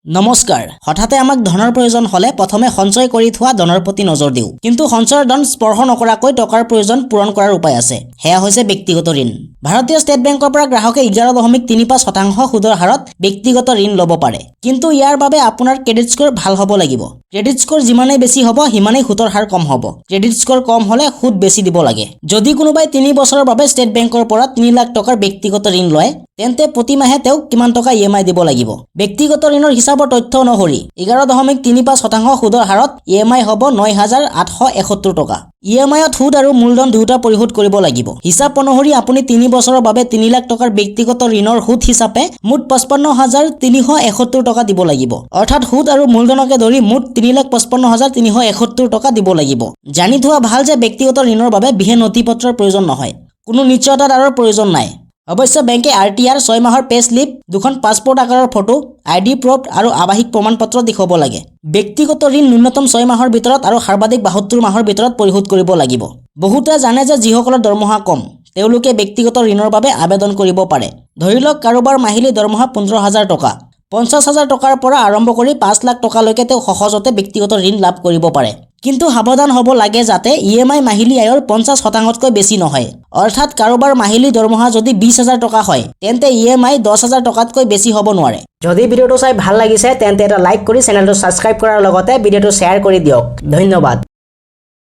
নমস্কাৰ হঠাতে আমাক ধনৰ প্ৰয়োজন হলে প্ৰথমে সঞ্চয় কৰি থোৱা ধনৰ প্ৰতি নজৰ দিওঁ কিন্তু সঞ্চয়ৰ ধন স্পৰ্শ নকৰাকৈ টকাৰ প্ৰয়োজন পূৰণ কৰাৰ উপায় আছে হেয়া হৈছে ব্যক্তিগত ঋণ ভাৰতীয় ষ্টেট বেংকৰ পৰা গ্ৰাহকে 11.35% সুদৰ হাৰত ব্যক্তিগত ঋণ ল'ব পাৰে কিন্তু ইয়াৰ বাবে আপোনাৰ ক্ৰেডিট স্কোৰ ভাল হ'ব লাগিব ক্ৰেডিট স্কোৰ যিমানেই বেছি হ'ব সিমানেই সুদৰ হাৰ কম হ'ব ক্ৰেডিট স্কোৰ কম হলে সুদ বেছি দিব লাগে যদি কোনোবাই 3 বছৰৰ বাবে ষ্টেট বেংকৰ পৰা 3 লাখ টকাৰ ব্যক্তিগত ঋণ লয় তেন্তে প্ৰতি মাহে তেওঁক কিমান টকা ইএমআই দিব লাগিব ব্যক্তিগত ঋণৰ হিচাপৰ তথ্য অনুসৰি 11.35% সুদৰ হাৰত ইএমআই হ'ব 9871 টকা ইএমআইত সুদ আৰু মূলধন দুটা পৰিশোধ কৰিব লাগিব হিচাপ অনুসৰি আপুনি 3 বছৰৰ বাবে 3 লাখ টকাৰ ব্যক্তিগত ঋণৰ সুদ হিচাপে মুঠ 55,371 টকা দিব লাগিব অৰ্থাৎ সুদ আৰু মূলধনকে ধৰি মুঠ 3,55,371 টকা দিব লাগিব জানি থোৱা ভাল যে ব্যক্তিগত ঋণৰ বাবে বিশেষ নথিপত্ৰৰ প্ৰয়োজন নহয় কোনো নিশ্চয়তাদাৰৰ প্ৰয়োজন নাই অৱশ্যে বেংকে আৰটিআৰ 6 মাহৰ পে স্লিপ দুখন পাছপোৰ্ট আকাৰৰ ফটো আইডি প্ৰুফ আৰু আৱাসিক প্ৰমাণপত্ৰ দেখুৱাব লাগে ব্যক্তিগত ঋণ ন্যূনতম 6 মাহৰ ভিতৰত আৰু সৰ্বাধিক 72 মাহৰ ভিতৰত পৰিশোধ কৰিব লাগিব বহুতে জানে যে যিসকলৰ দৰমহা কম তেওঁলোকে ব্যক্তিগত ঋণৰ বাবে আবেদন কৰিব পাৰে ধৰি লওক কাৰোবাৰ মাহিলী দৰমহা 15,000 টকা 50,000 টকাৰ পৰা আৰম্ভ কৰি 5 লাখ টকালৈকে তেওঁ সহজতে ব্যক্তিগত ঋণ লাভ কৰিব পাৰে কিন্তু সাৱধান হ'ব লাগে যাতে ইএমআই মাহিলী আয়ৰ 50%তকৈ বেছি নহয় অৰ্থাৎ কাৰোবাৰ মাহিলী দৰমহা যদি 20,000 টকা হয় তেন্তে ইএমআই 10,000 টকাতকৈ বেছি হ'ব নোৱাৰে যদি ভিডিঅ'টো চাই ভাল লাগিছে তেন্তে এটা লাইক কৰি চেনেলটো সাবস্ক্ৰাইব কৰাৰ লগতে ভিডিঅ'টো শ্বেয়াৰ কৰি দিয়ক ধন্যবাদ